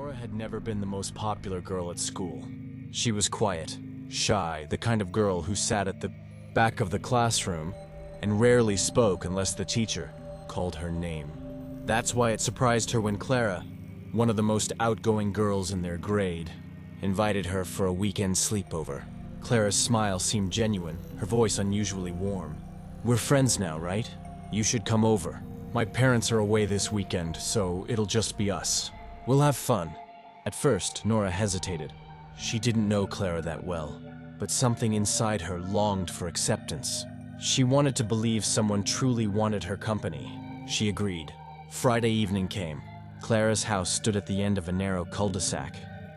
Nora had never been the most popular girl at school. She was quiet, shy, the kind of girl who sat at the back of the classroom and rarely spoke unless the teacher called her name. That's why it surprised her when Clara, one of the most outgoing girls in their grade, invited her for a weekend sleepover. Clara's smile seemed genuine, her voice unusually warm. "We're friends now, right? You should come over. My parents are away this weekend, so it'll just be us. We'll have fun." At first, Nora hesitated. She didn't know Clara that well, but something inside her longed for acceptance. She wanted to believe someone truly wanted her company. She agreed. Friday evening came. Clara's house stood at the end of a narrow cul-de-sac,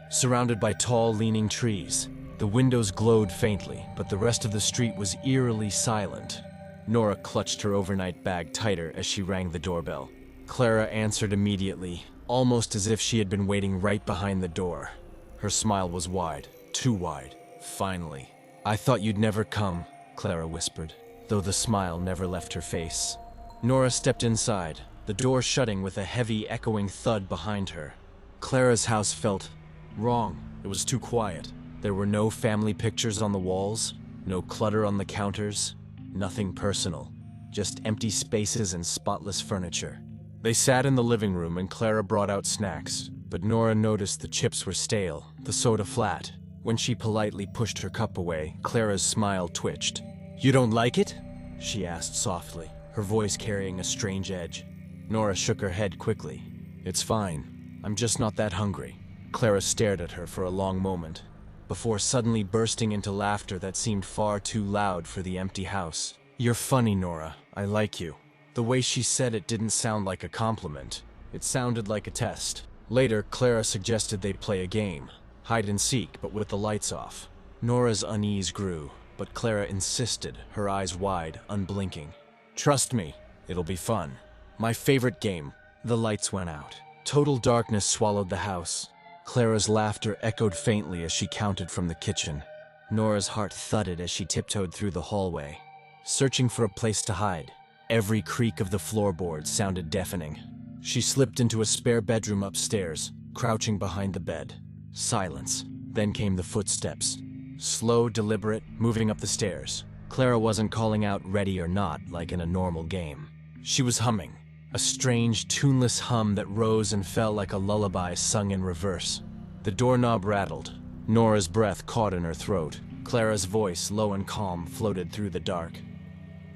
surrounded by tall, leaning trees. The windows glowed faintly, but the rest of the street was eerily silent. Nora clutched her overnight bag tighter as she rang the doorbell. Clara answered immediately, almost as if she had been waiting right behind the door. Her smile was wide, too wide. "Finally. I thought you'd never come," Clara whispered, though the smile never left her face. Nora stepped inside, the door shutting with a heavy, echoing thud behind her. Clara's house felt wrong. It was too quiet. There were no family pictures on the walls, no clutter on the counters, nothing personal, just empty spaces and spotless furniture. They sat in the living room and Clara brought out snacks, but Nora noticed the chips were stale, the soda flat. When she politely pushed her cup away, Clara's smile twitched. "You don't like it?" she asked softly, her voice carrying a strange edge. Nora shook her head quickly. "It's fine. I'm just not that hungry." Clara stared at her for a long moment, before suddenly bursting into laughter that seemed far too loud for the empty house. "You're funny, Nora. I like you." The way she said it didn't sound like a compliment. It sounded like a test. Later, Clara suggested they play a game. Hide and seek, but with the lights off. Nora's unease grew, but Clara insisted, her eyes wide, unblinking. "Trust me, it'll be fun. My favorite game." The lights went out. Total darkness swallowed the house. Clara's laughter echoed faintly as she counted from the kitchen. Nora's heart thudded as she tiptoed through the hallway, searching for a place to hide. Every creak of the floorboards sounded deafening. She slipped into a spare bedroom upstairs, crouching behind the bed. Silence. Then came the footsteps. Slow, deliberate, moving up the stairs. Clara wasn't calling out ready or not like in a normal game. She was humming, a strange, tuneless hum that rose and fell like a lullaby sung in reverse. The doorknob rattled. Nora's breath caught in her throat. Clara's voice, low and calm, floated through the dark.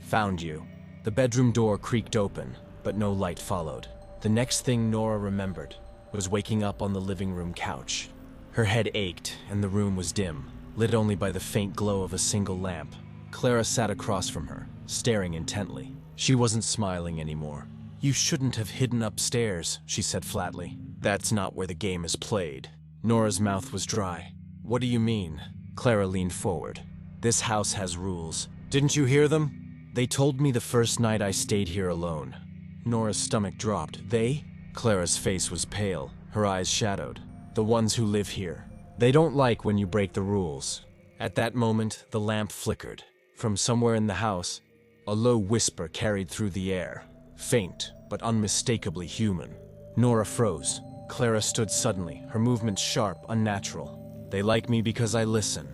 "Found you." The bedroom door creaked open, but no light followed. The next thing Nora remembered was waking up on the living room couch. Her head ached, and the room was dim, lit only by the faint glow of a single lamp. Clara sat across from her, staring intently. She wasn't smiling anymore. "You shouldn't have hidden upstairs," she said flatly. "That's not where the game is played." Nora's mouth was dry. "What do you mean?" Clara leaned forward. "This house has rules. Didn't you hear them? They told me the first night I stayed here alone." Nora's stomach dropped. "They?" Clara's face was pale, her eyes shadowed. "The ones who live here. They don't like when you break the rules." At that moment, the lamp flickered. From somewhere in the house, a low whisper carried through the air, faint but unmistakably human. Nora froze. Clara stood suddenly, her movements sharp, unnatural. "They like me because I listen.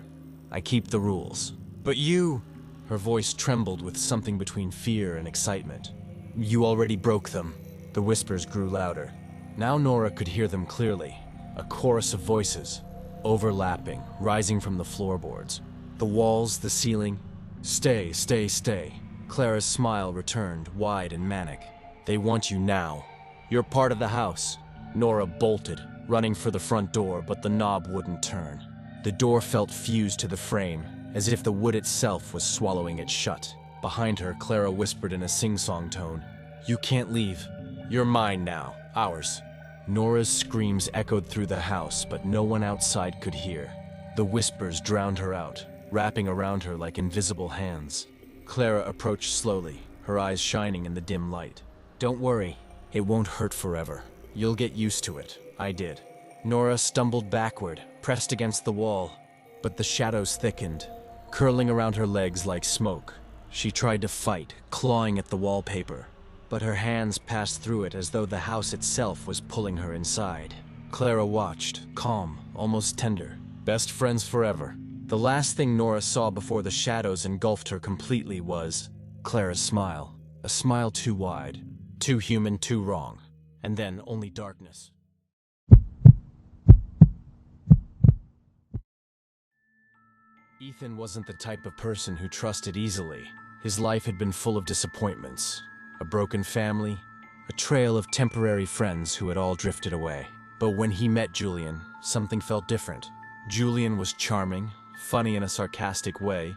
I keep the rules. But you..." Her voice trembled with something between fear and excitement. "You already broke them." The whispers grew louder. Now Nora could hear them clearly, a chorus of voices, overlapping, rising from the floorboards. The walls, the ceiling. "Stay, stay, stay." Clara's smile returned, wide and manic. "They want you now. You're part of the house." Nora bolted, running for the front door, but the knob wouldn't turn. The door felt fused to the frame, as if the wood itself was swallowing it shut. Behind her, Clara whispered in a sing-song tone, "You can't leave. You're mine now. Ours." Nora's screams echoed through the house, but no one outside could hear. The whispers drowned her out, wrapping around her like invisible hands. Clara approached slowly, her eyes shining in the dim light. "Don't worry. It won't hurt forever. You'll get used to it. I did." Nora stumbled backward, pressed against the wall, but the shadows thickened, curling around her legs like smoke. She tried to fight, clawing at the wallpaper, but her hands passed through it as though the house itself was pulling her inside. Clara watched, calm, almost tender. Best friends forever. The last thing Nora saw before the shadows engulfed her completely was Clara's smile. A smile too wide, too human, too wrong. And then only darkness. Ethan wasn't the type of person who trusted easily. His life had been full of disappointments. A broken family, a trail of temporary friends who had all drifted away. But when he met Julian, something felt different. Julian was charming, funny in a sarcastic way,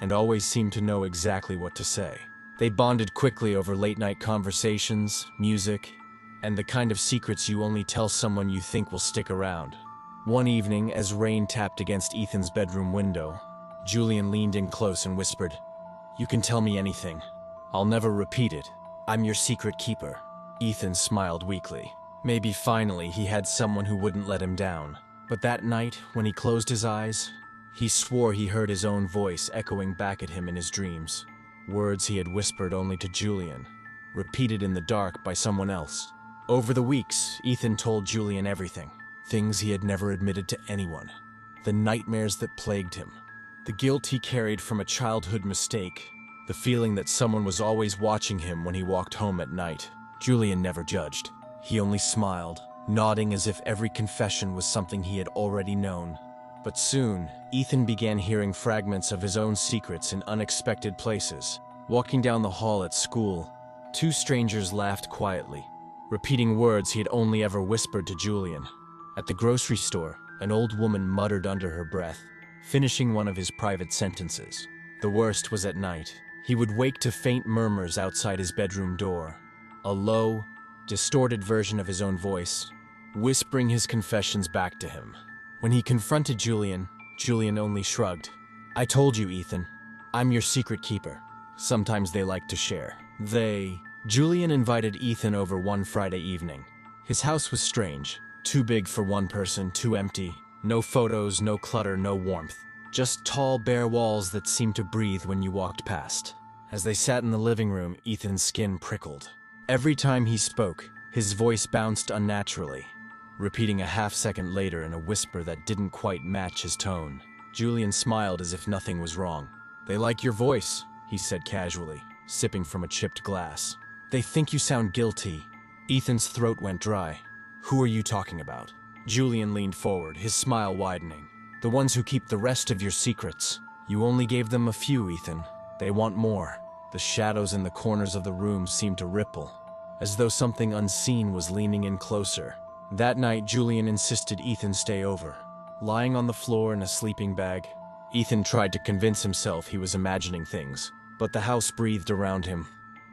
and always seemed to know exactly what to say. They bonded quickly over late-night conversations, music, and the kind of secrets you only tell someone you think will stick around. One evening, as rain tapped against Ethan's bedroom window, Julian leaned in close and whispered, "You can tell me anything. I'll never repeat it. I'm your secret keeper." Ethan smiled weakly. Maybe finally he had someone who wouldn't let him down. But that night, when he closed his eyes, he swore he heard his own voice echoing back at him in his dreams. Words he had whispered only to Julian, repeated in the dark by someone else. Over the weeks, Ethan told Julian everything. Things he had never admitted to anyone. The nightmares that plagued him. The guilt he carried from a childhood mistake. The feeling that someone was always watching him when he walked home at night. Julian never judged. He only smiled, nodding as if every confession was something he had already known. But soon, Ethan began hearing fragments of his own secrets in unexpected places. Walking down the hall at school, two strangers laughed quietly, repeating words he had only ever whispered to Julian. At the grocery store, an old woman muttered under her breath, finishing one of his private sentences. The worst was at night. He would wake to faint murmurs outside his bedroom door. A low, distorted version of his own voice, whispering his confessions back to him. When he confronted Julian, Julian only shrugged. "I told you, Ethan. I'm your secret keeper. Sometimes they like to share." Julian invited Ethan over one Friday evening. His house was strange. Too big for one person, too empty. No photos, no clutter, no warmth. Just tall, bare walls that seemed to breathe when you walked past. As they sat in the living room, Ethan's skin prickled. Every time he spoke, his voice bounced unnaturally, repeating a half-second later in a whisper that didn't quite match his tone. Julian smiled as if nothing was wrong. "They like your voice," he said casually, sipping from a chipped glass. "They think you sound guilty." Ethan's throat went dry. "Who are you talking about?" Julian leaned forward, his smile widening. "The ones who keep the rest of your secrets. You only gave them a few, Ethan. They want more." The shadows in the corners of the room seemed to ripple, as though something unseen was leaning in closer. That night, Julian insisted Ethan stay over. Lying on the floor in a sleeping bag, Ethan tried to convince himself he was imagining things, but the house breathed around him.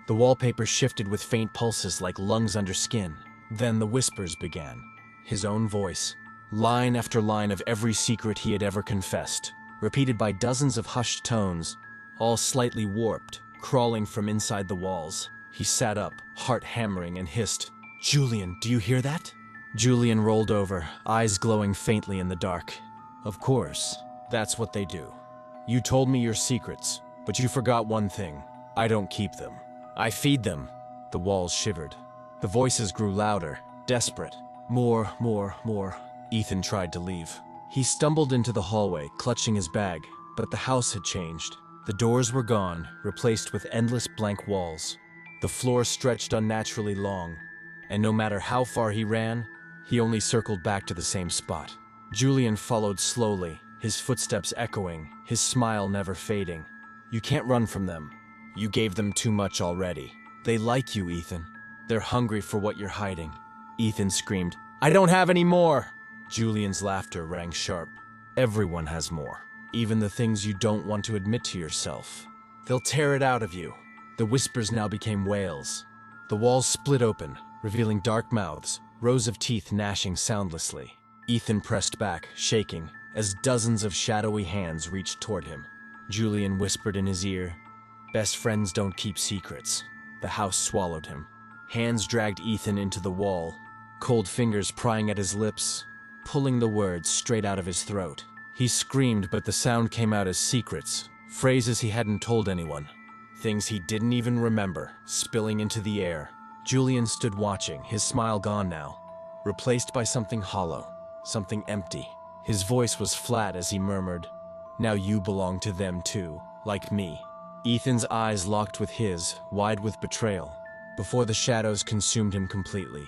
The wallpaper shifted with faint pulses like lungs under skin. Then the whispers began. His own voice. Line after line of every secret he had ever confessed, repeated by dozens of hushed tones, all slightly warped, crawling from inside the walls. He sat up, heart hammering, and hissed, "Julian, do you hear that?" Julian rolled over, eyes glowing faintly in the dark. "Of course, that's what they do. You told me your secrets, but you forgot one thing. I don't keep them. I feed them." The walls shivered. The voices grew louder, desperate. More, more, more. Ethan tried to leave. He stumbled into the hallway, clutching his bag, but the house had changed. The doors were gone, replaced with endless blank walls. The floor stretched unnaturally long, and no matter how far he ran, he only circled back to the same spot. Julian followed slowly, his footsteps echoing, his smile never fading. "You can't run from them. You gave them too much already. They like you, Ethan. They're hungry for what you're hiding." Ethan screamed, "I don't have any more!" Julian's laughter rang sharp. "Everyone has more. Even the things you don't want to admit to yourself. They'll tear it out of you." The whispers now became wails. The walls split open, revealing dark mouths, rows of teeth gnashing soundlessly. Ethan pressed back, shaking, as dozens of shadowy hands reached toward him. Julian whispered in his ear, "Best friends don't keep secrets." The house swallowed him. Hands dragged Ethan into the wall, cold fingers prying at his lips, pulling the words straight out of his throat. He screamed, but the sound came out as secrets, phrases he hadn't told anyone. Things he didn't even remember, spilling into the air. Julian stood watching, his smile gone now. replaced by something hollow, something empty. His voice was flat as he murmured, "Now you belong to them too, like me." Ethan's eyes locked with his, wide with betrayal, before the shadows consumed him completely.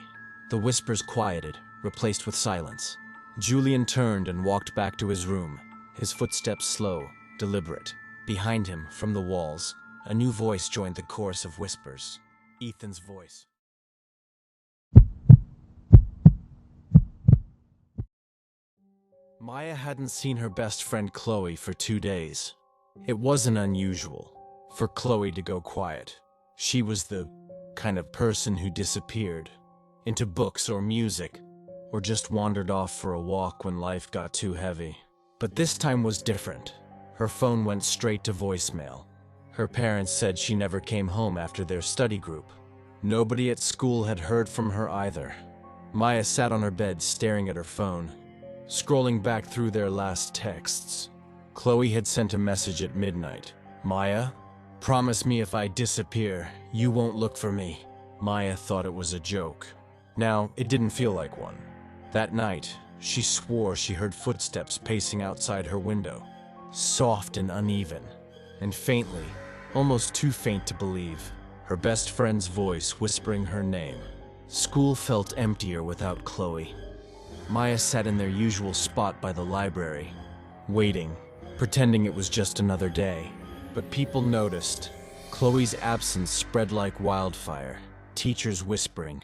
The whispers quieted, replaced with silence. Julian turned and walked back to his room, his footsteps slow, deliberate. Behind him, from the walls, a new voice joined the chorus of whispers. Ethan's voice. Maya hadn't seen her best friend Chloe for 2 days. It wasn't unusual for Chloe to go quiet. She was the kind of person who disappeared into books or music, or just wandered off for a walk when life got too heavy. But this time was different. Her phone went straight to voicemail. Her parents said she never came home after their study group. Nobody at school had heard from her either. Maya sat on her bed staring at her phone, scrolling back through their last texts. Chloe had sent a message at midnight. "Maya, promise me if I disappear, you won't look for me." Maya thought it was a joke. Now, it didn't feel like one. That night, she swore she heard footsteps pacing outside her window. Soft and uneven, and faintly, almost too faint to believe, her best friend's voice whispering her name. School felt emptier without Chloe. Maya sat in their usual spot by the library, waiting, pretending it was just another day. But people noticed. Chloe's absence spread like wildfire. Teachers whispering,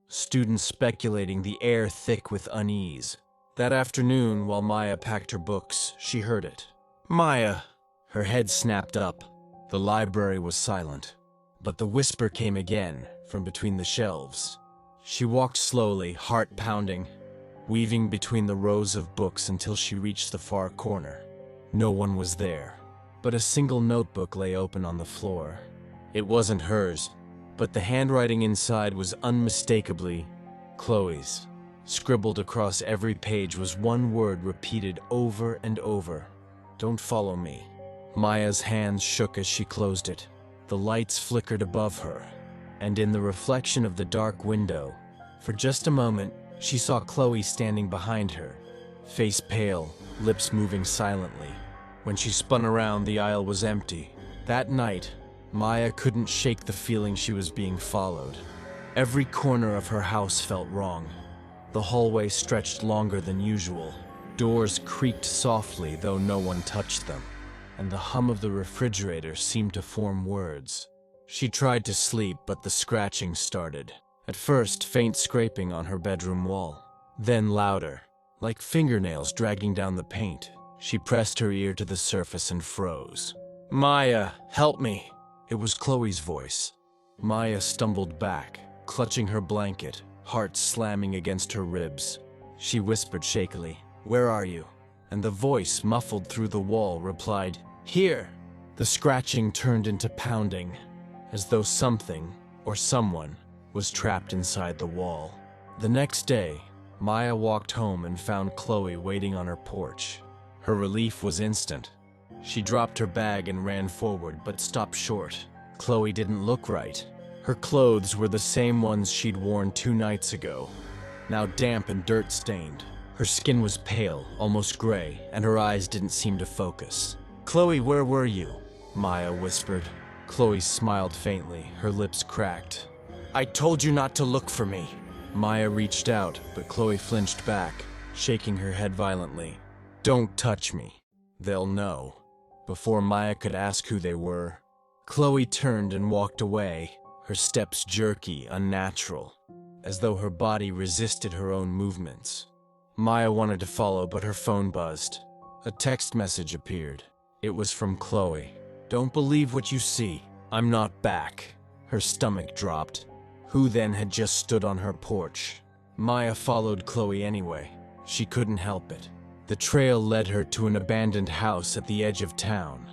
students speculating, the air thick with unease. That afternoon, while Maya packed her books, she heard it. "Maya!" Her head snapped up. The library was silent, but the whisper came again from between the shelves. She walked slowly, heart pounding, weaving between the rows of books until she reached the far corner. No one was there, but a single notebook lay open on the floor. It wasn't hers, but the handwriting inside was unmistakably Chloe's. Scribbled across every page was one word repeated over and over: "Don't follow me." Maya's hands shook as she closed it. The lights flickered above her, and in the reflection of the dark window, for just a moment, she saw Chloe standing behind her, face pale, lips moving silently. When she spun around, the aisle was empty. That night, Maya couldn't shake the feeling she was being followed. Every corner of her house felt wrong. The hallway stretched longer than usual. Doors creaked softly, though no one touched them, and the hum of the refrigerator seemed to form words. She tried to sleep, but the scratching started. At first, faint scraping on her bedroom wall, then louder, like fingernails dragging down the paint. She pressed her ear to the surface and froze. "Maya, help me!" It was Chloe's voice. Maya stumbled back, clutching her blanket, heart slamming against her ribs. She whispered shakily, "Where are you?" And the voice, muffled through the wall, replied, "Here." The scratching turned into pounding, as though something, or someone, was trapped inside the wall. The next day, Maya walked home and found Chloe waiting on her porch. Her relief was instant. She dropped her bag and ran forward, but stopped short. Chloe didn't look right. Her clothes were the same ones she'd worn 2 nights ago, now damp and dirt-stained. Her skin was pale, almost gray, and her eyes didn't seem to focus. "Chloe, where were you?" Maya whispered. Chloe smiled faintly, her lips cracked. "I told you not to look for me." Maya reached out, but Chloe flinched back, shaking her head violently. "Don't touch me. They'll know." Before Maya could ask who they were, Chloe turned and walked away, her steps jerky, unnatural, as though her body resisted her own movements. Maya wanted to follow, but her phone buzzed. A text message appeared. It was from Chloe. "Don't believe what you see. I'm not back." Her stomach dropped. Who then had just stood on her porch? Maya followed Chloe anyway. She couldn't help it. The trail led her to an abandoned house at the edge of town,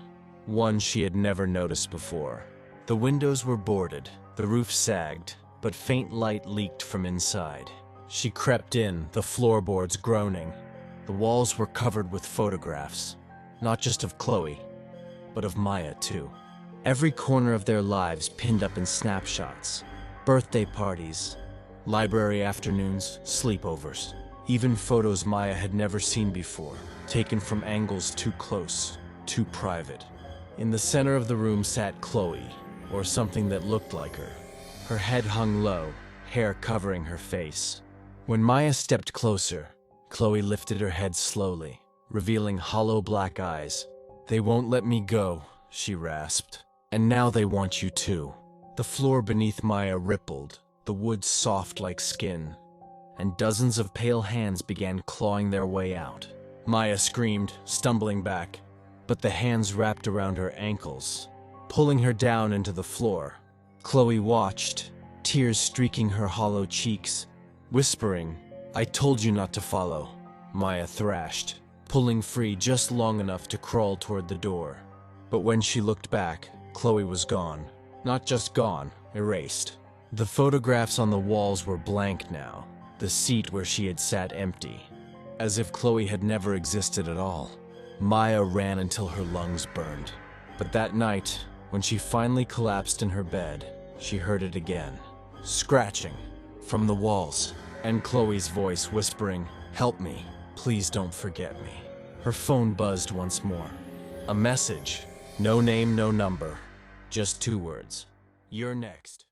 one she had never noticed before. The windows were boarded, the roof sagged, but faint light leaked from inside. She crept in, the floorboards groaning. The walls were covered with photographs, not just of Chloe, but of Maya too. Every corner of their lives pinned up in snapshots. Birthday parties, Library afternoons, sleepovers. Even photos Maya had never seen before, taken from angles too close, too private. In the center of the room sat Chloe, or something that looked like her. Her head hung low, hair covering her face. When Maya stepped closer, Chloe lifted her head slowly, revealing hollow black eyes. "They won't let me go," she rasped. "And now they want you too." The floor beneath Maya rippled, the wood soft like skin, and dozens of pale hands began clawing their way out. Maya screamed, stumbling back, but the hands wrapped around her ankles, pulling her down into the floor. Chloe watched, tears streaking her hollow cheeks, whispering, "I told you not to follow." Maya thrashed, pulling free just long enough to crawl toward the door. But when she looked back, Chloe was gone. Not just gone, erased. The photographs on the walls were blank now, the seat where she had sat empty, as if Chloe had never existed at all. Maya ran until her lungs burned. But that night, when she finally collapsed in her bed, she heard it again. Scratching from the walls, and Chloe's voice whispering, "Help me, please don't forget me." Her phone buzzed once more. A message. No name, no number. Just 2 words. "You're next."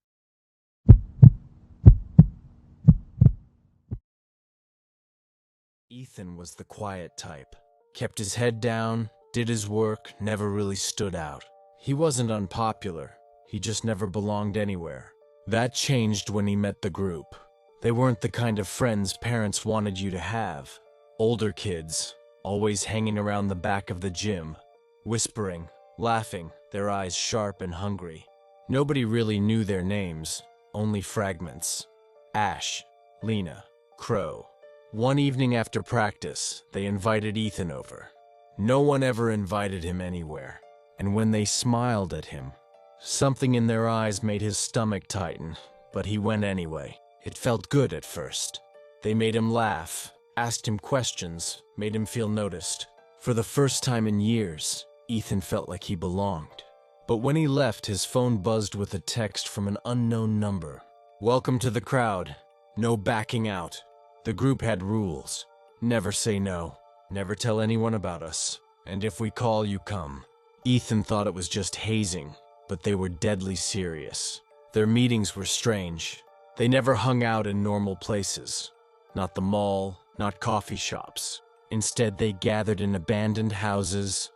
Ethan was the quiet type. Kept his head down, did his work, never really stood out. He wasn't unpopular. He just never belonged anywhere. That changed when he met the group. They weren't the kind of friends parents wanted you to have. Older kids, always hanging around the back of the gym, whispering, laughing, their eyes sharp and hungry. Nobody really knew their names, only fragments. Ash, Lena, Crow. One evening after practice, they invited Ethan over. No one ever invited him anywhere, and when they smiled at him, something in their eyes made his stomach tighten, but he went anyway. It felt good at first. They made him laugh, asked him questions, made him feel noticed. For the first time in years, Ethan felt like he belonged. But when he left, his phone buzzed with a text from an unknown number. "Welcome to the crowd. No backing out." The group had rules. Never say no. Never tell anyone about us. And if we call, you come. Ethan thought it was just hazing, but they were deadly serious. Their meetings were strange. They never hung out in normal places. Not the mall, not coffee shops. Instead, they gathered in abandoned houses,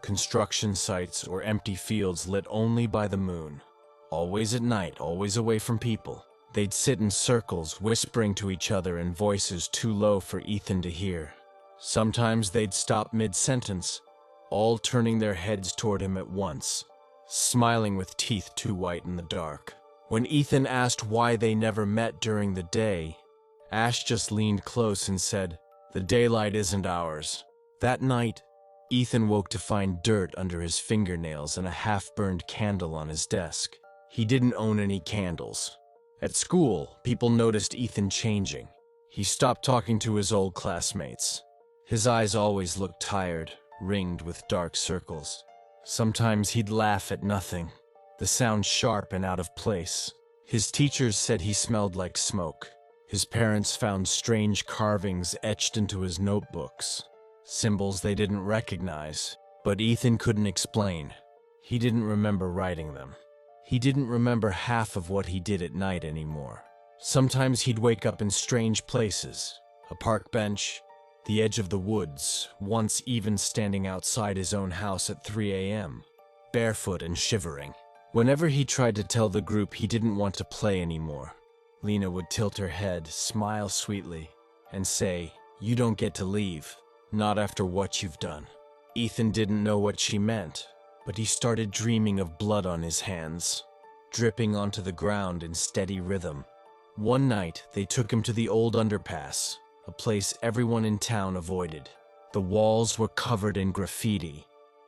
construction sites, or empty fields lit only by the moon. Always at night, always away from people. They'd sit in circles, whispering to each other in voices too low for Ethan to hear. Sometimes they'd stop mid-sentence, all turning their heads toward him at once, smiling with teeth too white in the dark. When Ethan asked why they never met during the day, Ash just leaned close and said, "The daylight isn't ours." That night, Ethan woke to find dirt under his fingernails and a half-burned candle on his desk. He didn't own any candles. At school, people noticed Ethan changing. He stopped talking to his old classmates. His eyes always looked tired, ringed with dark circles. Sometimes he'd laugh at nothing, the sound sharp and out of place. His teachers said he smelled like smoke. His parents found strange carvings etched into his notebooks, symbols they didn't recognize, but Ethan couldn't explain. He didn't remember writing them. He didn't remember half of what he did at night anymore. Sometimes he'd wake up in strange places, a park bench, the edge of the woods, once even standing outside his own house at 3 a.m., barefoot and shivering. Whenever he tried to tell the group he didn't want to play anymore, Lena would tilt her head, smile sweetly, and say, "You don't get to leave, not after what you've done." Ethan didn't know what she meant, but he started dreaming of blood on his hands, dripping onto the ground in steady rhythm. One night, they took him to the old underpass, a place everyone in town avoided. The walls were covered in graffiti,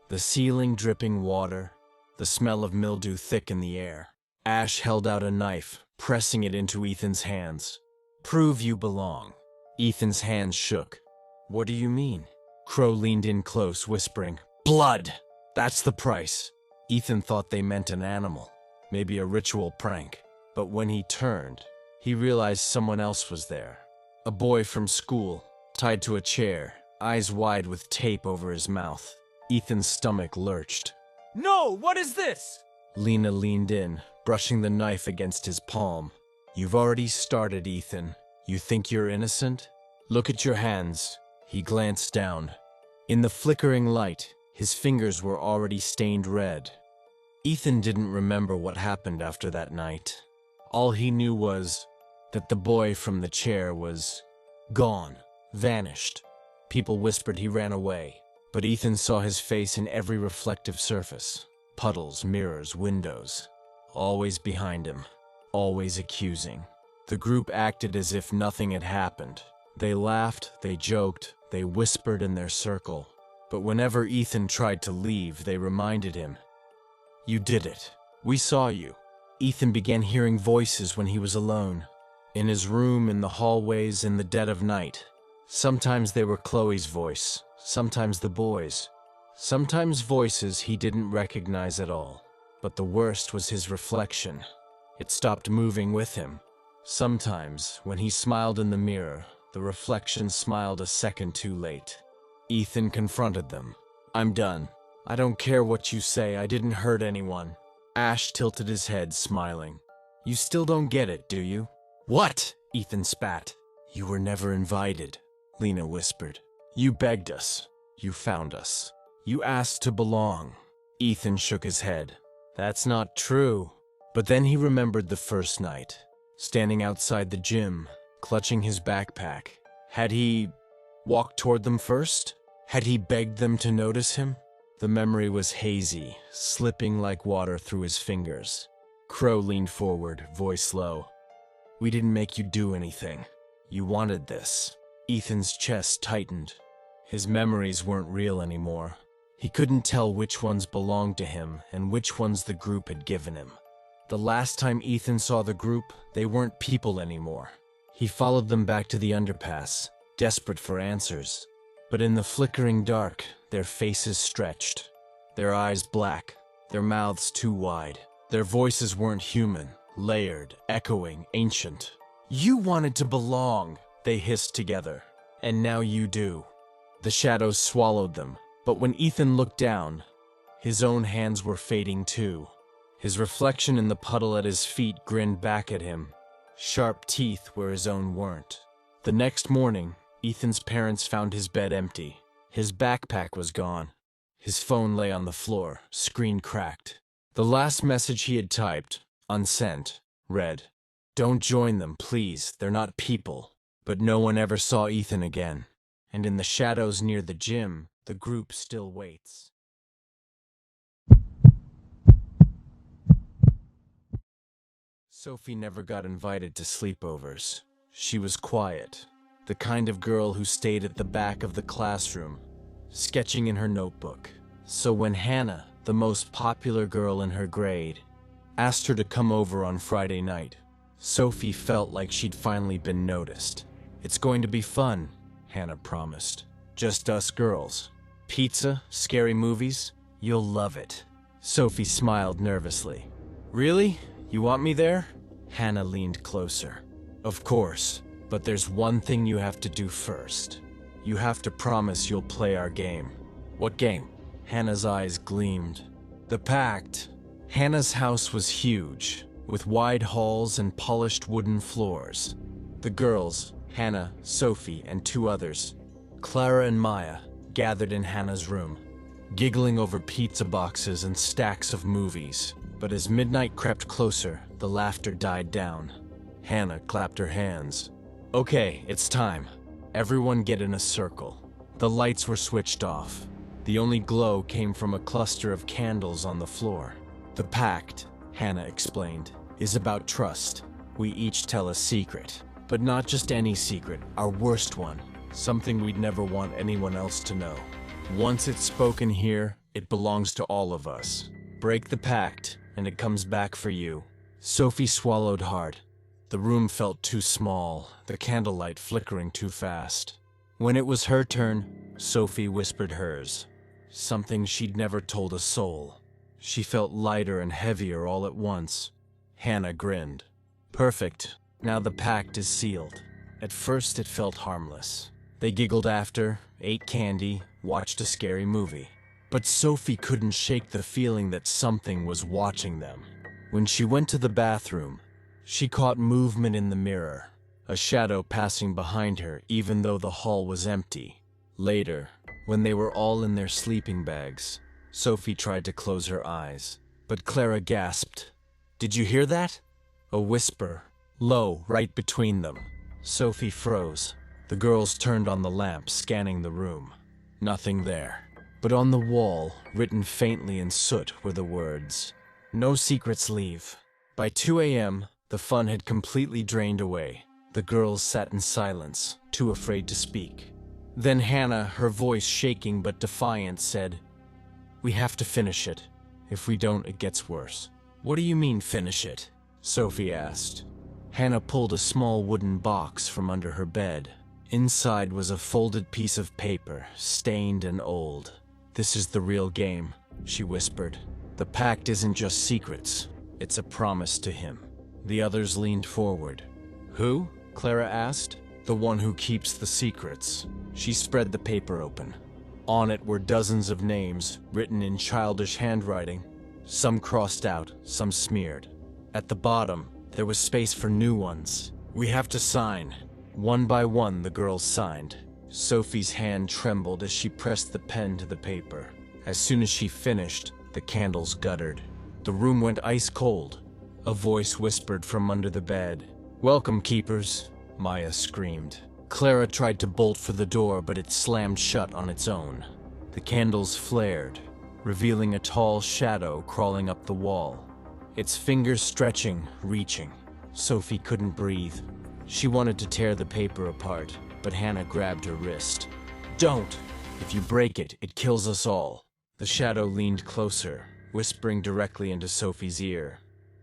the ceiling dripping water, the smell of mildew thick in the air. Ash held out a knife, pressing it into Ethan's hands. "Prove you belong." Ethan's hands shook. "What do you mean?" Crow leaned in close, whispering, "Blood! That's the price." Ethan thought they meant an animal, maybe a ritual prank. But when he turned, he realized someone else was there. A boy from school, tied to a chair, eyes wide with tape over his mouth. Ethan's stomach lurched. No, what is this? Lena leaned in, brushing the knife against his palm. You've already started, Ethan. You think you're innocent? Look at your hands. He glanced down. In the flickering light, his fingers were already stained red. Ethan didn't remember what happened after that night. All he knew was that the boy from the chair was gone, vanished. People whispered he ran away, but Ethan saw his face in every reflective surface. Puddles, mirrors, windows. Always behind him, always accusing. The group acted as if nothing had happened. They laughed, they joked, they whispered in their circle. But whenever Ethan tried to leave, they reminded him, "You did it. We saw you." Ethan began hearing voices when he was alone. In his room, in the hallways, in the dead of night. Sometimes they were Chloe's voice, sometimes the boys'. Sometimes voices he didn't recognize at all. But the worst was his reflection. It stopped moving with him. Sometimes, when he smiled in the mirror, the reflection smiled a second too late. Ethan confronted them. "I'm done. I don't care what you say, I didn't hurt anyone." Ash tilted his head, smiling. "You still don't get it, do you?" "What?" Ethan spat. "You were never invited," Lena whispered. "You begged us. You found us. You asked to belong." Ethan shook his head. "That's not true." But then he remembered the first night, standing outside the gym, clutching his backpack. Had he walked toward them first? Had he begged them to notice him? The memory was hazy, slipping like water through his fingers. Crow leaned forward, voice low. "We didn't make you do anything. You wanted this." Ethan's chest tightened. His memories weren't real anymore. He couldn't tell which ones belonged to him and which ones the group had given him. The last time Ethan saw the group, they weren't people anymore. He followed them back to the underpass, desperate for answers. But in the flickering dark, their faces stretched, their eyes black, their mouths too wide. Their voices weren't human, layered, echoing, ancient. "You wanted to belong," they hissed together. "And now you do." The shadows swallowed them, but when Ethan looked down, his own hands were fading too. His reflection in the puddle at his feet grinned back at him, sharp teeth where his own weren't. The next morning, Ethan's parents found his bed empty. His backpack was gone. His phone lay on the floor, screen cracked. The last message he had typed, unsent, read, "Don't join them, please, they're not people." But no one ever saw Ethan again. And in the shadows near the gym, the group still waits. Sophie never got invited to sleepovers. She was quiet, the kind of girl who stayed at the back of the classroom, sketching in her notebook. So when Hannah, the most popular girl in her grade, asked her to come over on Friday night, Sophie felt like she'd finally been noticed. "It's going to be fun," Hannah promised. "Just us girls. Pizza, scary movies, you'll love it." Sophie smiled nervously. "Really? You want me there?" Hannah leaned closer. "Of course, but there's one thing you have to do first. You have to promise you'll play our game." "What game?" Hannah's eyes gleamed. "The pact." Hannah's house was huge, with wide halls and polished wooden floors. The girls, Hannah, Sophie, and two others, Clara and Maya, gathered in Hannah's room, giggling over pizza boxes and stacks of movies. But as midnight crept closer, the laughter died down. Hannah clapped her hands. "Okay, it's time. Everyone get in a circle." The lights were switched off. The only glow came from a cluster of candles on the floor. "The pact," Hannah explained, "is about trust. We each tell a secret. But not just any secret, our worst one. Something we'd never want anyone else to know. Once it's spoken here, it belongs to all of us. Break the pact, and it comes back for you." Sophie swallowed hard. The room felt too small, the candlelight flickering too fast. When it was her turn, Sophie whispered hers. Something she'd never told a soul. She felt lighter and heavier all at once. Hannah grinned. "Perfect. Now the pact is sealed. At first it felt harmless. They giggled after, ate candy, watched a scary movie. But Sophie couldn't shake the feeling that something was watching them. When she went to the bathroom, she caught movement in the mirror, a shadow passing behind her even though the hall was empty. Later, when they were all in their sleeping bags, Sophie tried to close her eyes, but Clara gasped. "Did you hear that?" A whisper, low, right between them. Sophie froze. The girls turned on the lamp, scanning the room. Nothing there. But on the wall, written faintly in soot, were the words, "No secrets leave." By 2 a.m., the fun had completely drained away. The girls sat in silence, too afraid to speak. Then Hannah, her voice shaking but defiant, said, "We have to finish it. If we don't, it gets worse." "What do you mean, finish it?" Sophie asked. Hannah pulled a small wooden box from under her bed. Inside was a folded piece of paper, stained and old. "This is the real game," she whispered. "The pact isn't just secrets. It's a promise to him." The others leaned forward. "Who?" Clara asked. "The one who keeps the secrets." She spread the paper open. On it were dozens of names, written in childish handwriting. Some crossed out, some smeared. At the bottom, there was space for new ones. "We have to sign." One by one, the girls signed. Sophie's hand trembled as she pressed the pen to the paper. As soon as she finished, the candles guttered. The room went ice cold. A voice whispered from under the bed. "Welcome, keepers," Maya screamed. Clara tried to bolt for the door, but it slammed shut on its own. The candles flared, revealing a tall shadow crawling up the wall. Its fingers stretching, reaching. Sophie couldn't breathe. She wanted to tear the paper apart, but Hannah grabbed her wrist. "Don't! If you break it, it kills us all." The shadow leaned closer, whispering directly into Sophie's ear.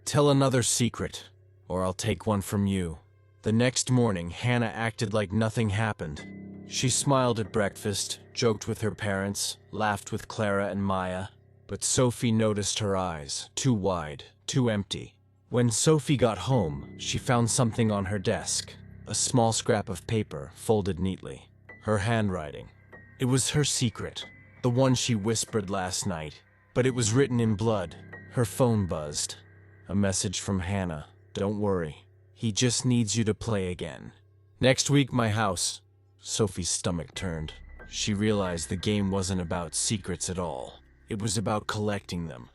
"Tell another secret, or I'll take one from you." The next morning, Hannah acted like nothing happened. She smiled at breakfast, joked with her parents, laughed with Clara and Maya. But Sophie noticed her eyes, too wide, too empty. When Sophie got home, she found something on her desk, a small scrap of paper folded neatly. Her handwriting. It was her secret, the one she whispered last night, but it was written in blood. Her phone buzzed. A message from Hannah. "Don't worry. He just needs you to play again. Next week, my house." Sophie's stomach turned. She realized the game wasn't about secrets at all. It was about collecting them,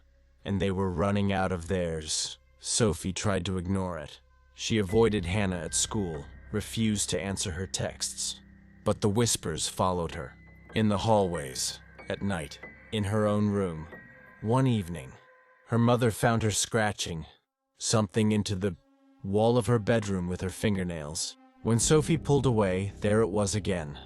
and they were running out of theirs. Sophie tried to ignore it. She avoided Hannah at school, refused to answer her texts. But the whispers followed her. In the hallways, at night, in her own room. One evening, her mother found her scratching something into the wall of her bedroom with her fingernails. When Sophie pulled away, there it was again.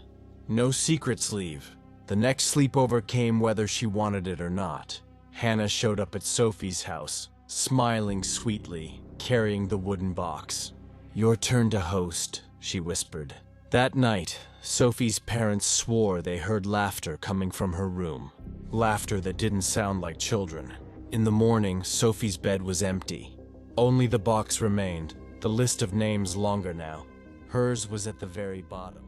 No secrets leave. The next sleepover came whether she wanted it or not. Hannah showed up at Sophie's house, smiling sweetly, carrying the wooden box. "Your turn to host," she whispered. That night, Sophie's parents swore they heard laughter coming from her room. Laughter that didn't sound like children. In the morning, Sophie's bed was empty. Only the box remained, the list of names longer now. Hers was at the very bottom.